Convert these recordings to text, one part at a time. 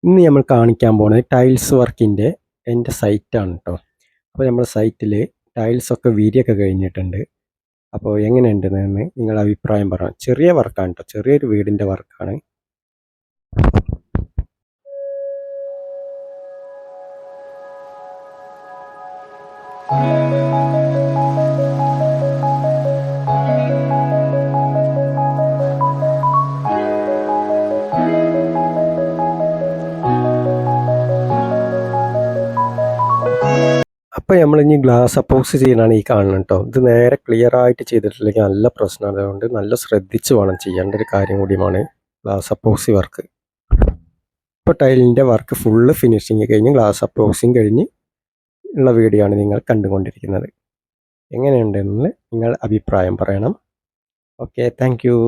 ഇന്ന് നമ്മൾ കാണിക്കാൻ പോകുന്നത് ടൈൽസ് വർക്കിൻ്റെ എൻ്റെ സൈറ്റാണ് കേട്ടോ. അപ്പോൾ നമ്മുടെ സൈറ്റിൽ ടൈൽസൊക്കെ വിരിയൊക്കെ കഴിഞ്ഞിട്ടുണ്ട്. അപ്പോൾ എങ്ങനെയുണ്ടെന്ന് നിങ്ങളുടെ അഭിപ്രായം പറയണം. ചെറിയ വർക്കാണ് കേട്ടോ, ചെറിയൊരു വീടിൻ്റെ വർക്കാണ്. അപ്പോൾ നമ്മളിനി ഗ്ലാസ് അപ്പോക്സി ചെയ്യാനാണ് ഈ കാണുന്നത് കേട്ടോ. ഇത് നേരെ ക്ലിയർ ആയിട്ട് ചെയ്തിട്ടില്ലെങ്കിൽ നല്ല പ്രശ്നമാണ്. അതുകൊണ്ട് നല്ല ശ്രദ്ധിച്ച് വേണം ചെയ്യേണ്ട ഒരു കാര്യം കൂടിയുമാണ് ഗ്ലാസ് അപ്പോക്സി വർക്ക്. ഇപ്പോൾ ടൈലിൻ്റെ വർക്ക് ഫുള്ള് ഫിനിഷിങ് കഴിഞ്ഞ് ഗ്ലാസ് അപ്പോക്സിയും കഴിഞ്ഞ് ഉള്ള വീഡിയോ ആണ് നിങ്ങൾ കണ്ടുകൊണ്ടിരിക്കുന്നത്. എങ്ങനെയുണ്ടെന്ന് നിങ്ങൾ അഭിപ്രായം പറയണം. Okay, thank you.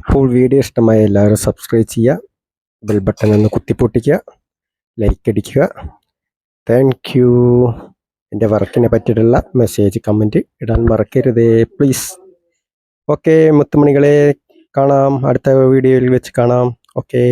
അപ്പോൾ വീഡിയോ ഇഷ്ടമായ എല്ലാവരും സബ്സ്ക്രൈബ് ചെയ്യുക, ബെൽ ബട്ടൺ ഒന്ന് കുത്തിപ്പൊട്ടിക്കുക, ലൈക്ക് അടിക്കുക. Thank you. എൻ്റെ വർക്കിനെ പറ്റിയിട്ടുള്ള മെസ്സേജ് കമൻറ്റ് ഇടാൻ മറക്കരുതേ പ്ലീസ്. ഓക്കെ മുത്തുമണികളെ, കാണാം, അടുത്ത വീഡിയോയിൽ വെച്ച് കാണാം. ഓക്കെ.